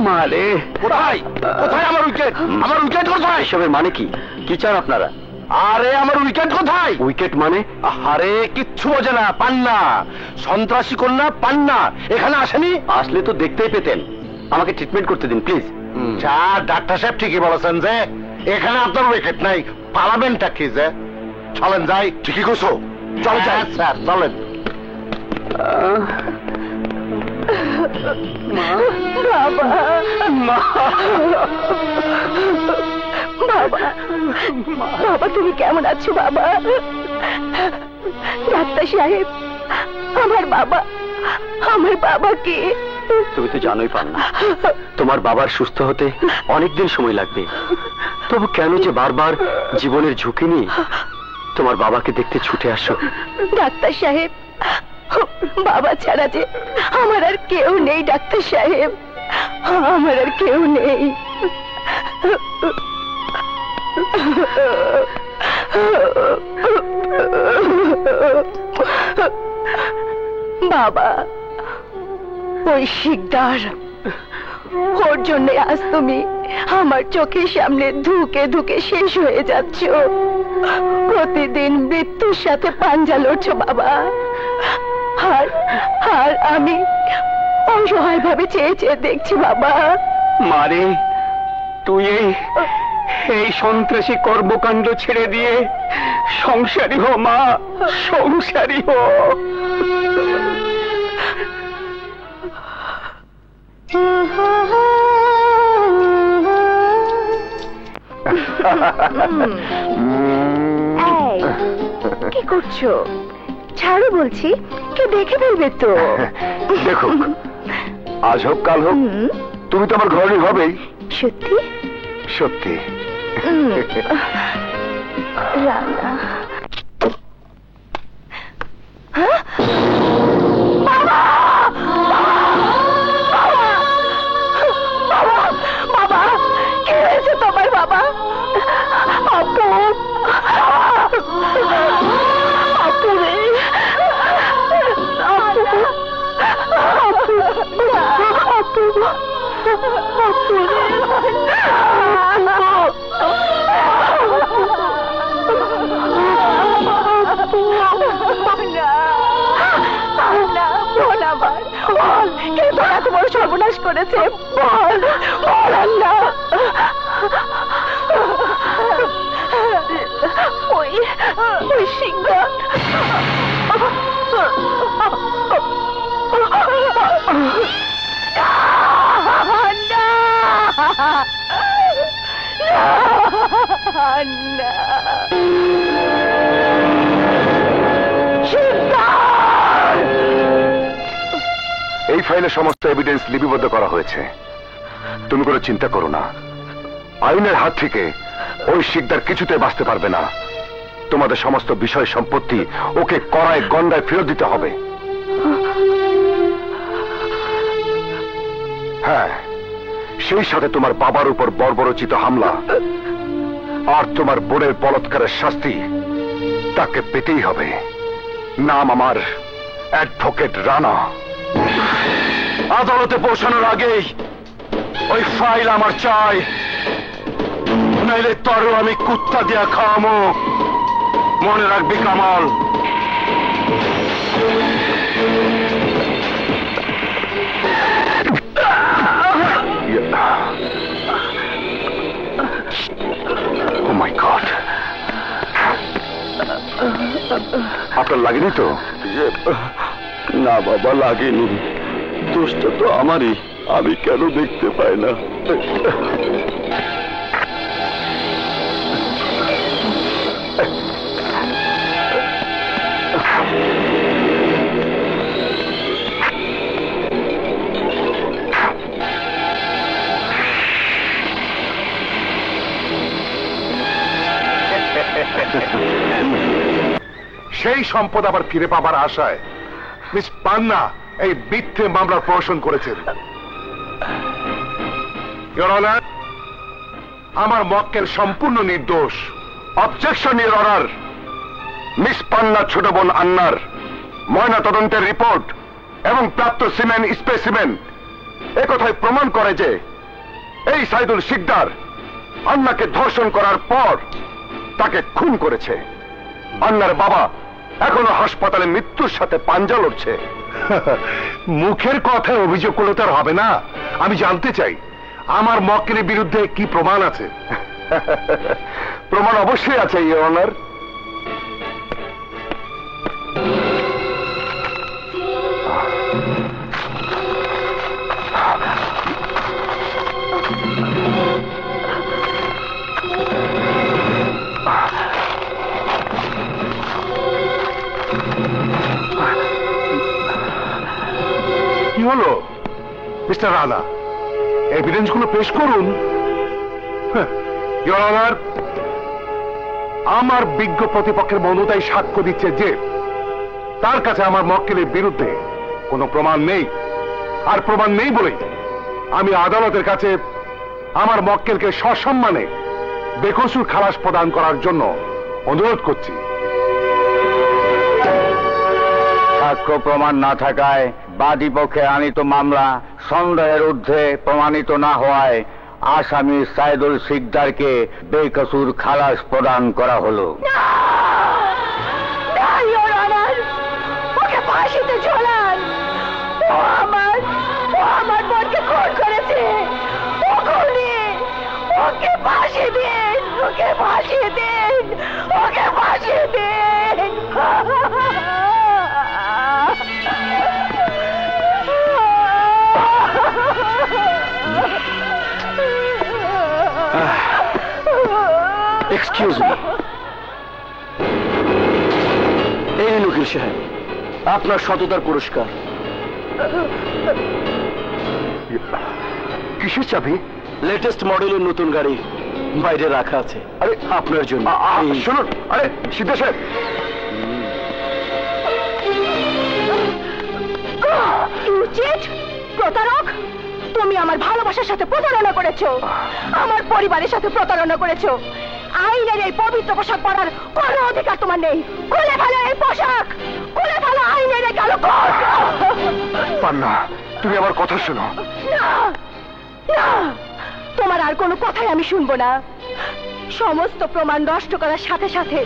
মারে কোথায় কোথায় আমার উইকেট? আমার উইকেট কোথায়? এসবের মানে কি? কি চান আপনারা? আরে আমার উইকেট কোথায়? উইকেট মানে? আরে কিচ্ছু বোঝে না। পান্না, সন্ত্রাসী কন্যা পান্না এখানে আসেনি? আসলে তো দেখতেই পেতেন। আমাকে ট্রিটমেন্ট করতে দিন প্লিজ। যা, ডাক্তার সাহেব ঠিকই বলেছেন যে এখানে আপনার উইকেট নাই। পালাবেনটা কি যে? চলেন যাই। ঠিকই করছো, চল যাই স্যার, চলেন। বাবা, বাবা, বাবা তুমি কেমন আছো বাবা? ডাক্তার সাহেব, আমার বাবাকে। তুমি তো জানোই পান্না, তোমার বাবার সুস্থ হতে অনেকদিন সময় লাগবে। তবু কেন যে বারবার জীবনের ঝুঁকি নিয়ে তোমার বাবাকে দেখতে ছুটে আসো? ডাক্তার সাহেব, বাবা ছাড়া যে আমার আর কেউ নেই। ডাক্তার সাহেব, আমার আর কেউ নেই। বাবা, ওই শিকদার, ওর জন্য আজ তুমি আমার চোখের সামনে ধুকে ধুকে শেষ হয়ে যাচ্ছ। প্রতিদিন মৃত্যুর সাথে পাঞ্জা লড়ছো বাবা। আর আমি অসহায় ভাবে চেয়ে চেয়ে দেখছি বাবা। মারে, তুই এই সন্ত্রাসী কর্মকাণ্ড ছেড়ে দিয়ে সংসারী হো মা, সংসারী হো। কি করছো? ছাড়ো বলছি, কে দেখে ফেলবে তো। দেখো, আজ হোক কাল হোক তুমি তো আমার ঘরেই হবেই। সত্যি সত্যি। রান্না। হ্যাঁ? বাবা! বাবা! বাবা! কি হয়েছে তোমার বাবা? আপু! আপু রে! আপু! আপু! আপু! আপু রে! সর্বনাশ করেছে, বল বল আল্লাহ। ওই সিংহা এই ফাইলে সমস্ত এভিডেন্স লিপিবদ্ধ করা হয়েছে। তুমি কোনো চিন্তা করো না, আইনের হাত থেকে ওই শিকদার কিছুতে বাঁচতে পারবে না। তোমাদের সমস্ত বিষয় সম্পত্তি ওকে কড়ায় গন্ডায় ফেরত দিতে হবে। হ্যাঁ, সেই সাথে তোমার বাবার উপর বর্বরচিত হামলা আর তোমার বোনের বলৎকারের শাস্তি তাকে পেতেই হবে। নাম আমার অ্যাডভোকেট রানা। আদালতে পৌঁছানোর আগেই ওই ফাইল আমার চাই, নাইলে তরও আমি কুত্তা দিয়া খাওয়ামো। মনে রাখবি কামাল। Oh my God! আপনার লাগেনি তো? না বাবা, লাগেনি। দোষটা তো আমারই, আমি কেন দেখতে পাই না? সেই সম্পদ আবার ফিরে পাবার আশায় মিস পান্না এই মিথ্যে মামলার প্রহসন করেছেন। ইওর অনার, আমার মক্কেল সম্পূর্ণ নির্দোষ। Objection your honour. মিস পান্নার ছোট বোন আন্নার ময়না তদন্তের রিপোর্ট এবং প্রাপ্ত সিমেন্ট স্পেসিমেন একথাই প্রমাণ করে যে এই সাইদুল শিকদার আন্নাকে ধর্ষণ করার পর তাকে খুন করেছে। আন্নার বাবা এখনো হাসপাতালে মৃত্যুর সাথে পাঞ্জা লড়ছে। মুখের কথায় অভিযোগ করলে তার হবে না। আমি জানতে চাই আমার মক্কেলের বিরুদ্ধে কি প্রমাণ আছে। প্রমাণ অবশ্যই আছে ইওর অনার। কি হলো মিস্টার রানা, এভিডেন্স গুলো পেশ করুন। ইওর অনার, আমার বিজ্ঞ প্রতিপক্ষের বন্ধুতাই সাক্ষ্য দিচ্ছে যে তার কাছে আমার মক্কেলের বিরুদ্ধে কোনো প্রমাণ নেই। আর প্রমাণ নেই বলেই আমি আদালতের কাছে আমার মক্কেলকে সসম্মানে বেকসুর খালাস প্রদান করার জন্য অনুরোধ করছি। সাক্ষ্য প্রমাণ না থাকায় বাদী পক্ষে আনিত মামলা সন্দেহের ঊর্ধ্বে প্রমাণিত না হওয়ায় আসামি সাইদুল শিকদারকে বেকসুর খালাস প্রদান করা হলো। ওকে ফাঁসিতে ঝোলান। ও আমার বোনকে খুন করেছে। ও খুনি। ওকে ফাঁসি দিন। ওকে ফাঁসি দিন। ওকে ফাঁসি দিন। Excuse me. এই নিন উকিল সাহেব, আপনার সততার পুরস্কার। কিসের চাবি? লেটেস্ট মডেলের নতুন গাড়ি বাইরে রাখা আছে। আরে আপনার জন্য। শুনুন, আরে সিদ্ধা সাহেব, প্রতারক, তুমি আমার ভালোবাসার সাথে প্রতারণা করেছো, আমার পরিবারের সাথে প্রতারণা করেছো। আইনের এই পবিত্র পোশাক পরার কোনো অধিকার তোমার নেই। খুলে ফেলো এই পোশাক, খুলে ফেলো আইনের এই কালো কোট। পান্না, তুমি আমার কথা শোনো। না না, তোমার আর কোনো কথাই আমি শুনবো না। সমস্ত প্রমাণ নষ্ট করার সাথে সাথে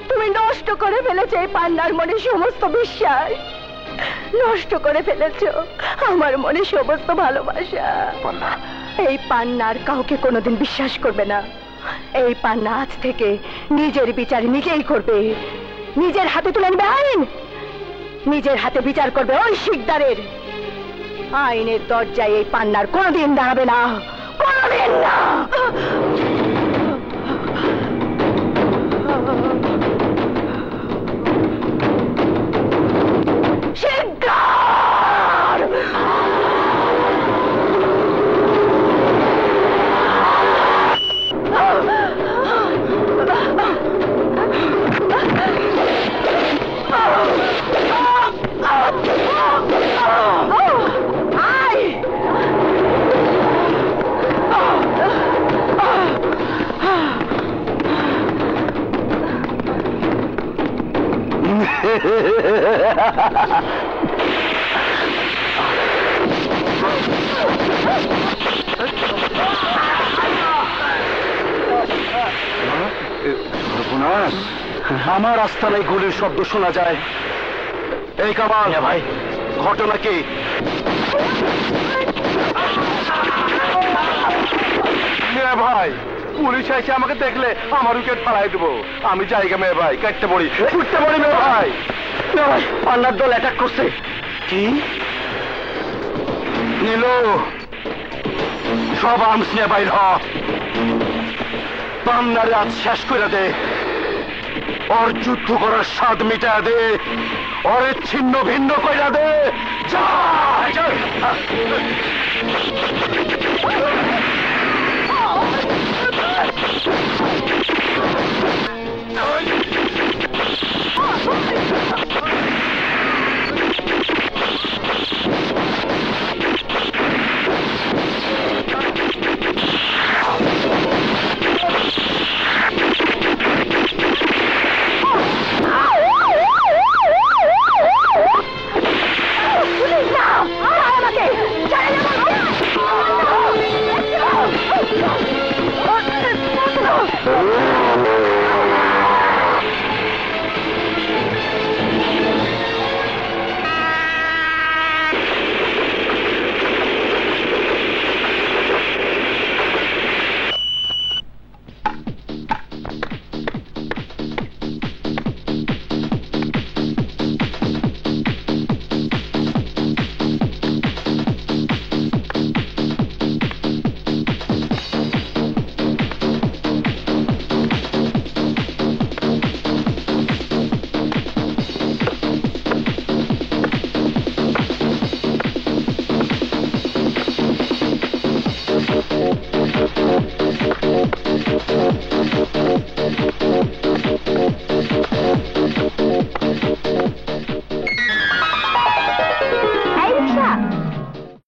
তুমি নষ্ট করে ফেলেছো এই পান্নার মনে সমস্ত বিশ্বাস। নষ্ট করে ফেলেছো আমার মনে সমস্ত ভালোবাসা। পান্না, এই পান্নার কাউকে কোনোদিন বিশ্বাস করবে না। এই পান্না আজ থেকে নিজের বিচার নিজেই করবে। নিজের হাতে তুলে নেবে আইন, নিজের হাতে বিচার করবে ওই শিকদারের। আইনের দরজায় এই পান্নার কোনোদিন দাঁড়াবে না, কোনোদিন না। আমার আস্তানায় গুলির শব্দ শোনা যায়। এই কামাল ভাই, ঘটনা কি? মেয়ে ভাই, পুলিশ এসে আমাকে দেখলে আমার উইকেট ফালাই দেবো। আমি জায়গা মেয়ে ভাই, কাটতে পড়ি, উঠতে পড়ি মেয়ে ভাই। পান্নার দল অ্যাটাক করছে। কি নিল? সব আর্মস নিয়ে বাইর হ। পান্নারে আজ শেষ করে দে। ওর যুদ্ধ করার স্বাদ মিটা দে, ওর ছিন্ন ভিন্ন কইরা দে। যা